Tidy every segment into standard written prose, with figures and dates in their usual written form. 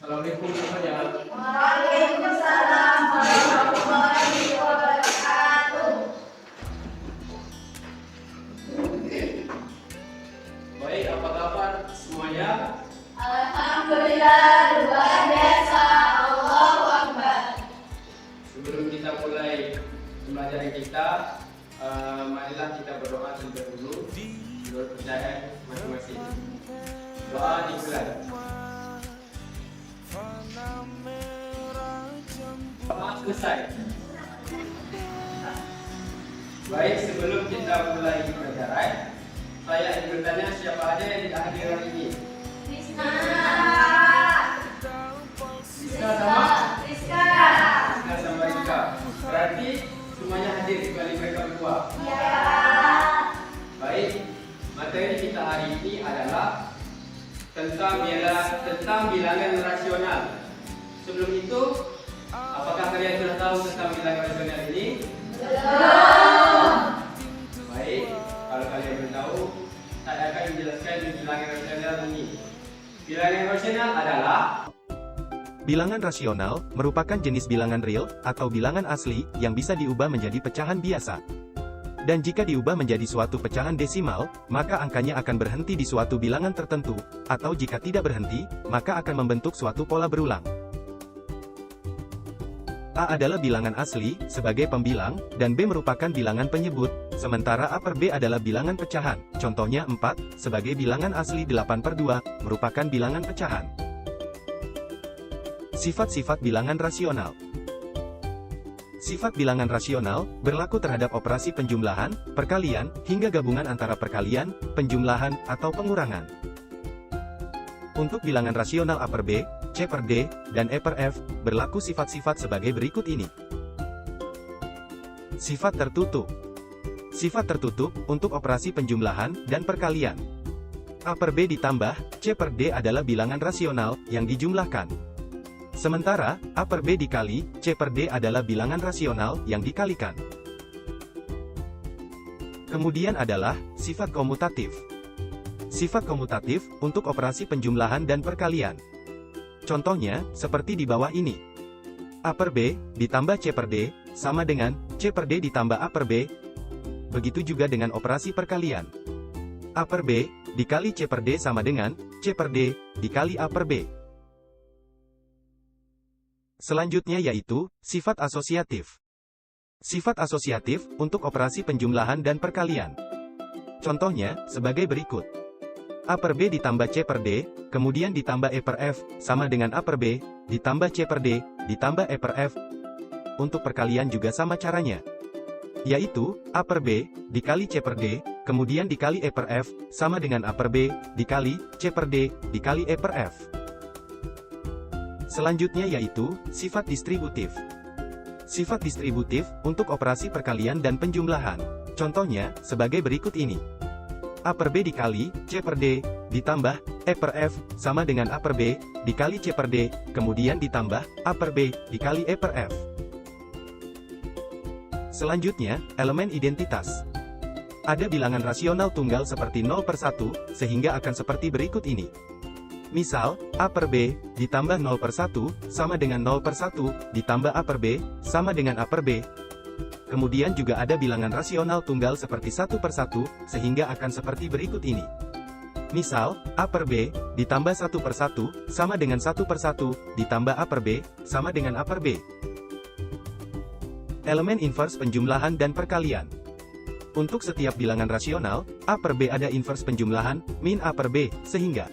Assalamualaikum semuanya. Waalaikumsalam warahmatullahi wabarakatuh. Baik, apa kabar semuanya? Alhamdulillah luar biasa. Allahu Akbar. Sebelum kita mulai pembelajaran kita, marilah kita berdoa terlebih dahulu menurut percayaan masing-masing. Doa dimulai. Doa selesai. Baik, sebelum kita mulai pembelajaran, saya ingin bertanya siapa aja yang tidak hadir hari ini? Rizka. Rizka sama? Rizka. Rizka sama Rizka. Berarti semuanya hadir kecuali mereka berdua. Ya. Baik, materi kita hari ini adalah tentang bilangan rasional. Sebelum itu, apakah kalian sudah tahu tentang bilangan rasional ini? Belum. Baik, kalau kalian belum tahu, saya akan menjelaskan bilangan rasional ini. Bilangan rasional adalah Bilangan rasional merupakan jenis bilangan real atau bilangan asli yang bisa diubah menjadi pecahan biasa. Dan jika diubah menjadi suatu pecahan desimal, maka angkanya akan berhenti di suatu bilangan tertentu, atau jika tidak berhenti, maka akan membentuk suatu pola berulang. A adalah bilangan asli, sebagai pembilang, dan B merupakan bilangan penyebut, sementara A per B adalah bilangan pecahan, contohnya 4, sebagai bilangan asli 8/2, merupakan bilangan pecahan. Sifat-sifat bilangan rasional. Sifat bilangan rasional berlaku terhadap operasi penjumlahan, perkalian, hingga gabungan antara perkalian, penjumlahan, atau pengurangan. Untuk bilangan rasional A per B, C per D, dan E per F, berlaku sifat-sifat sebagai berikut ini. Sifat tertutup. Sifat tertutup untuk operasi penjumlahan dan perkalian. A per B ditambah C per D adalah bilangan rasional yang dijumlahkan. Sementara, A per B dikali C per D adalah bilangan rasional yang dikalikan. Kemudian adalah sifat komutatif. Sifat komutatif untuk operasi penjumlahan dan perkalian. Contohnya, seperti di bawah ini. A per B ditambah C per D sama dengan C per D ditambah A per B. Begitu juga dengan operasi perkalian. A per B dikali C per D sama dengan C per D dikali A per B. Selanjutnya yaitu, sifat asosiatif. Sifat asosiatif untuk operasi penjumlahan dan perkalian. Contohnya, sebagai berikut. A per B ditambah C per D, kemudian ditambah E per F, sama dengan A per B, ditambah C per D, ditambah E per F. Untuk perkalian juga sama caranya. Yaitu, A per B, dikali C per D, kemudian dikali E per F, sama dengan A per B, dikali C per D, dikali E per F. Selanjutnya yaitu, sifat distributif. Sifat distributif untuk operasi perkalian dan penjumlahan. Contohnya, sebagai berikut ini. A per B dikali C per D, ditambah E per F, sama dengan A per B, dikali C per D, kemudian ditambah A per B, dikali E per F. Selanjutnya, elemen identitas. Ada bilangan rasional tunggal seperti 0/1, sehingga akan seperti berikut ini. Misal, A per B, ditambah 0/1, sama dengan 0/1, ditambah A per B, sama dengan A per B. Kemudian juga ada bilangan rasional tunggal seperti 1/1, sehingga akan seperti berikut ini. Misal, A per B, ditambah 1/1, sama dengan 1/1, ditambah A per B, sama dengan A per B. Elemen invers penjumlahan dan perkalian. Untuk setiap bilangan rasional, A per B ada invers penjumlahan, min A per B, sehingga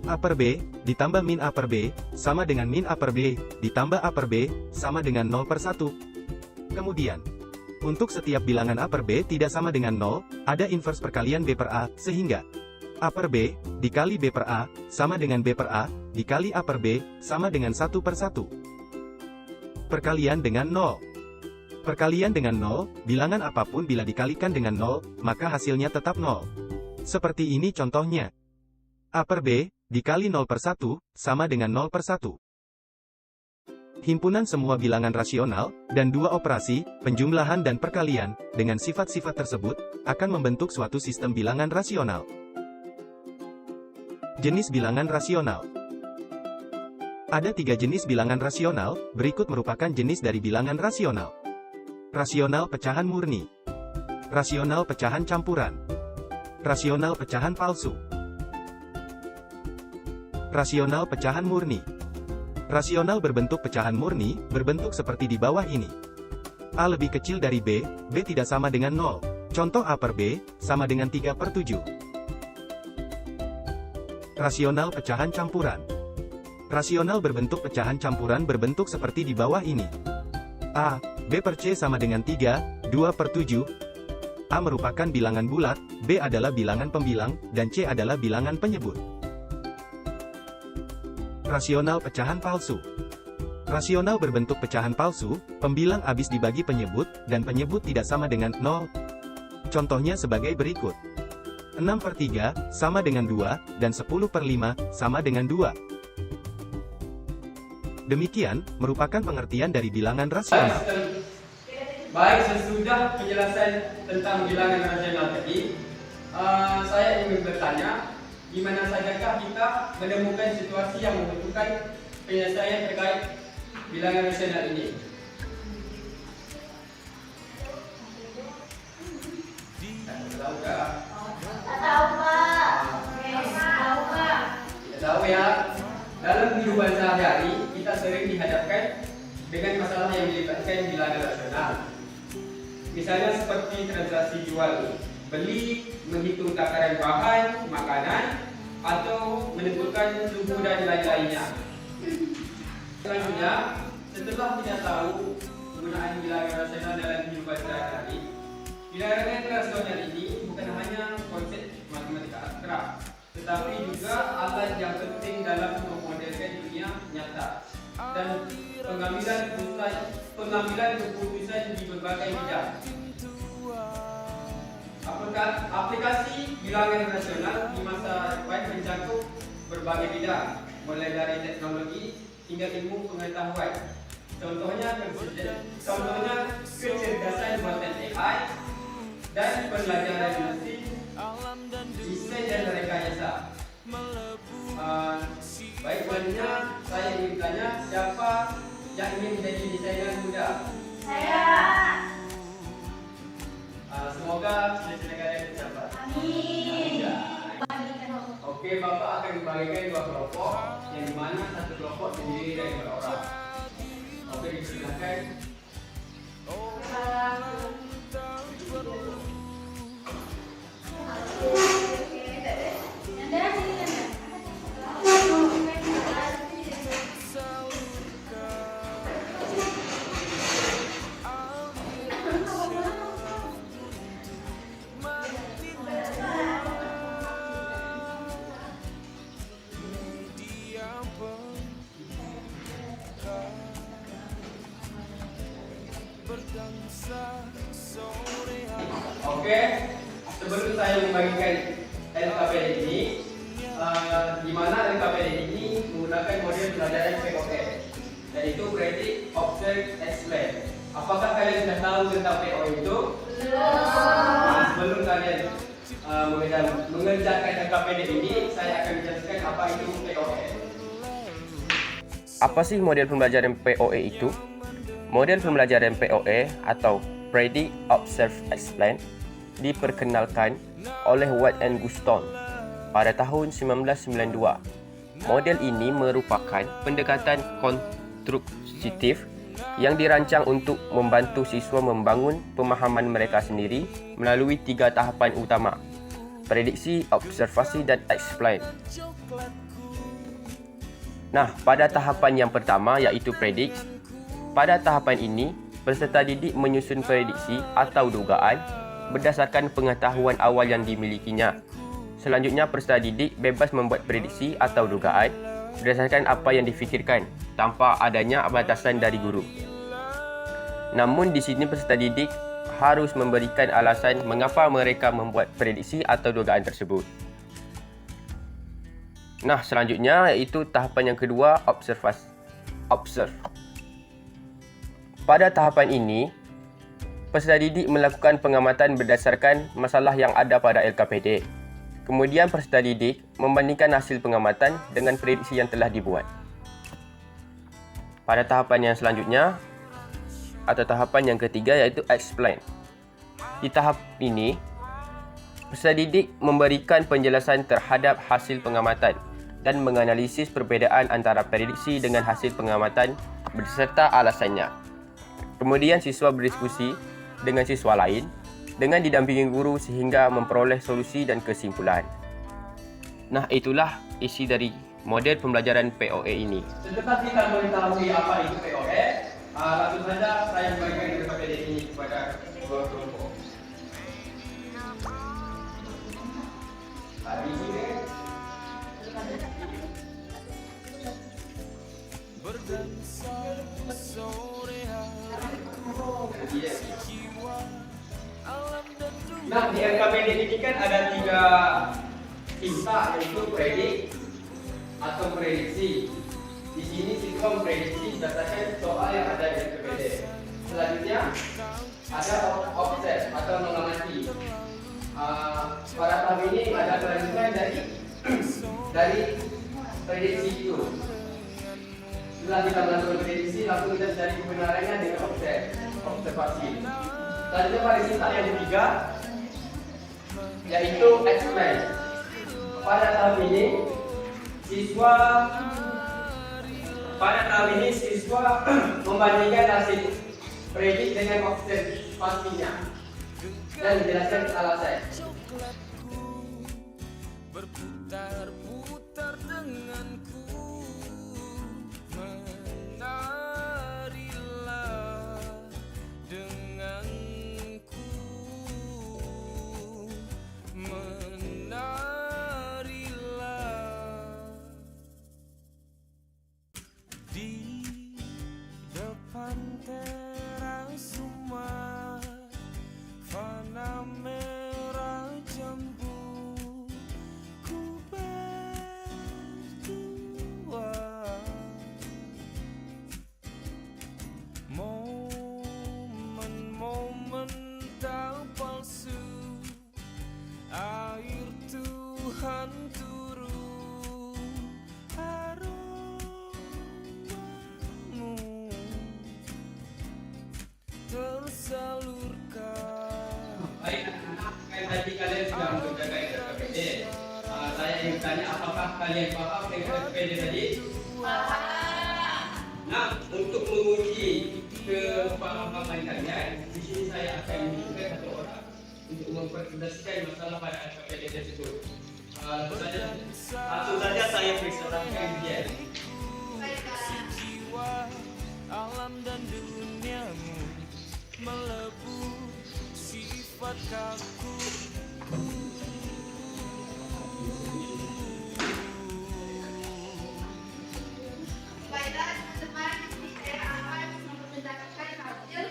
A per B, ditambah min A per B, sama dengan min A per B, ditambah A per B, sama dengan 0/1. Kemudian, untuk setiap bilangan A per B tidak sama dengan 0, ada invers perkalian B per A, sehingga A per B, dikali B per A, sama dengan B per A, dikali A per B, sama dengan 1/1. Perkalian dengan 0. Perkalian dengan 0, bilangan apapun bila dikalikan dengan 0, maka hasilnya tetap 0. Seperti ini contohnya. A per B, dikali 0/1, sama dengan 0/1. Himpunan semua bilangan rasional, dan dua operasi, penjumlahan dan perkalian, dengan sifat-sifat tersebut, akan membentuk suatu sistem bilangan rasional. Jenis bilangan rasional. Ada 3 jenis bilangan rasional, berikut merupakan jenis dari bilangan rasional. Rasional pecahan murni. Rasional pecahan campuran. Rasional pecahan palsu. Rasional pecahan murni. Rasional berbentuk pecahan murni, berbentuk seperti di bawah ini. A lebih kecil dari B, B tidak sama dengan 0. Contoh A per B, sama dengan 3/7. Rasional pecahan campuran. Rasional berbentuk pecahan campuran berbentuk seperti di bawah ini. A, B per C sama dengan 3, 2/7. A merupakan bilangan bulat, B adalah bilangan pembilang, dan C adalah bilangan penyebut. Rasional pecahan palsu. Rasional berbentuk pecahan palsu, pembilang habis dibagi penyebut, dan penyebut tidak sama dengan 0. Contohnya sebagai berikut. 6/3, sama dengan 2, dan 10/5, sama dengan 2. Demikian, merupakan pengertian dari bilangan rasional. Baik, sesudah penjelasan tentang bilangan rasional tadi, saya ingin bertanya, di mana sajakah kita menemukan situasi yang membutuhkan penyelesaian terkait bilangan rasional ini? Tahu tak? Tahu, Pak. Tahu, Pak. Tidak tahu ya. Dalam kehidupan sehari-hari, kita sering dihadapkan dengan masalah yang melibatkan bilangan rasional. Misalnya seperti transaksi jual beli, menghitung takaran bahan, makanan, atau menentukan suhu dan lain-lainnya. Selanjutnya, setelah kita tahu penggunaan bilangan rasional dalam kehidupan sehari-hari, bilangan rasional ini bukan hanya konsep matematika abstrak, tetapi juga alat yang penting dalam memodelkan dunia nyata dan pengambilan keputusan di berbagai bidang. Aplikasi bilangan rasional di masa depan mencakup berbagai bidang, mulai dari teknologi hingga ilmu pengetahuan. Contohnya kecerdasan buatan AI dan pembelajaran mesin, desain dan rekayasa. Baik, selanjutnya saya ingin tanya, siapa yang ingin menjadi desainer muda? Saya. Semoga cita-cita kalian tercapai. Amin. Oke, Bapak akan membagikan 2 kelompok, yang dimana satu kelompok terdiri dari 2 orang. Oke, dipersilakan. Oke, sebelum saya membagikan LKPD ini, di mana LKPD ini menggunakan model pembelajaran POE, yaitu Predict, Observe, Explain. Apakah kalian sudah tahu tentang POE itu? Belum. Sebelum kalian mengerjakan LKPD ini, saya akan menjelaskan apa itu POE. Apa sih model pembelajaran POE itu? Model pembelajaran POE atau Predict, Observe, Explain diperkenalkan oleh White and Guston pada tahun 1992. Model ini merupakan pendekatan konstruktif yang dirancang untuk membantu siswa membangun pemahaman mereka sendiri melalui 3 tahapan utama: prediksi, observasi, dan explain. Nah, pada tahapan yang pertama yaitu predict, pada tahapan ini peserta didik menyusun prediksi atau dugaan berdasarkan pengetahuan awal yang dimilikinya. Selanjutnya, peserta didik bebas membuat prediksi atau dugaan berdasarkan apa yang difikirkan tanpa adanya batasan dari guru. Namun di sini peserta didik harus memberikan alasan mengapa mereka membuat prediksi atau dugaan tersebut. Nah, selanjutnya iaitu tahapan yang kedua, observe. Pada tahapan ini, peserta didik melakukan pengamatan berdasarkan masalah yang ada pada LKPD. Kemudian peserta didik membandingkan hasil pengamatan dengan prediksi yang telah dibuat. Pada tahapan yang selanjutnya atau tahapan yang ketiga iaitu explain. Di tahap ini, peserta didik memberikan penjelasan terhadap hasil pengamatan dan menganalisis perbezaan antara prediksi dengan hasil pengamatan beserta alasannya. Kemudian siswa berdiskusi dengan siswa lain dengan didampingi guru sehingga memperoleh solusi dan kesimpulan. Nah, itulah isi dari model pembelajaran POE ini. Setelah kita mengetahui apa itu POE, langsung saja saya memberikan PPD ini kepada dua kelompok. Hari ini nah, di LKPD ini kan ada 3 tinta, yaitu predik atau prediksi. Di sini siswa memprediksi berdasarkan soal yang ada di LKPD. Selanjutnya ada offset atau mengamati. Pada tahap ini ada kelanjutan dari prediksi itu. Setelah kita melakukan prediksi, langsung kita cari kebenarannya dengan observasi. Selanjutnya pada tinta yang ketiga yaitu explain. Pada tahap ini siswa membandingkan hasil predik dengan observasinya dan menjelaskan alasan. Berputar-putar denganku, menarilah denganku, menarilah di depan teras rumah, fana merah jambu, ku berdua. Momen-momen tak palsu, air Tuhan turun, aromamu tersalurkan. Baik anak-anak, tadi kalian sudah mengerjakan LKPD. Saya ingin tanya, apakah kalian paham dengan LKPD tadi? Nah, untuk menguji kepahaman kalian, di sini saya akan menunjukkan satu orang untuk mempresentasikan masalah pada LKPD tersebut. Langsung saja saya persilakan dia. Jiwa, alam dan duniamu melebu sifat kaku. Baiklah teman-teman, saya akan mempresentasikan hasil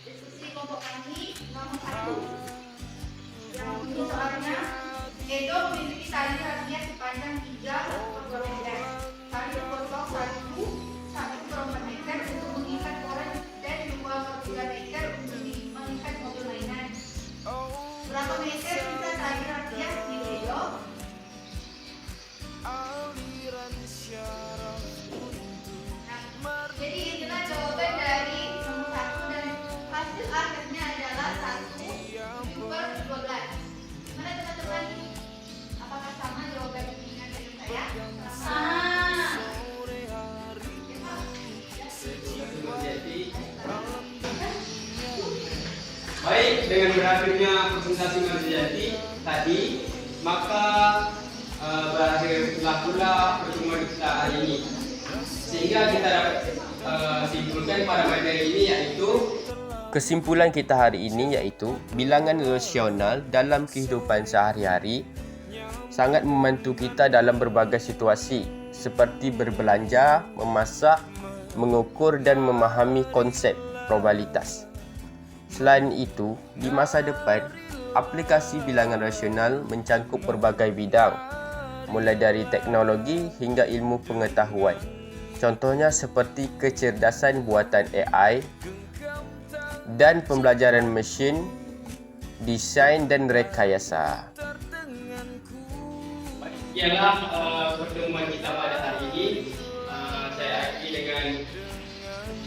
diskusi kelompok kami nomor 1. Yang untuk soalnya, Edo memiliki tali rafia sepanjang 3,2 meter. Tali berpotong 1,4 meter untuk mengikat koran dan 2,3 meter untuk mengikat mobil mainan. Berapa meter bisa tali rafia di Edo? Aliran syaraf Nah, jadi itulah jawaban dari nomor 1 dan hasil akhirnya adalah 1/12. Gimana teman-teman? Apakah sama jawaban dengan saya? Sama. Baik, dengan berakhirnya presentasi Marjati tadi, maka berakhirlah pula pertemuan kita hari ini. Sehingga kita dapat simpulkan pada materi ini yaitu Kesimpulan kita hari ini iaitu bilangan rasional dalam kehidupan sehari-hari sangat membantu kita dalam berbagai situasi seperti berbelanja, memasak, mengukur dan memahami konsep probabilitas. Selain itu, di masa depan, aplikasi bilangan rasional mencangkup berbagai bidang, mulai dari teknologi hingga ilmu pengetahuan. Contohnya seperti kecerdasan buatan AI dan pembelajaran mesin, desain dan rekayasa. ialah pertemuan kita pada hari ini. Saya akhiri dengan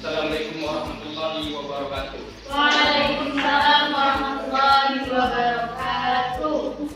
Assalamualaikum warahmatullahi wabarakatuh. Waalaikumsalam warahmatullahi wabarakatuh.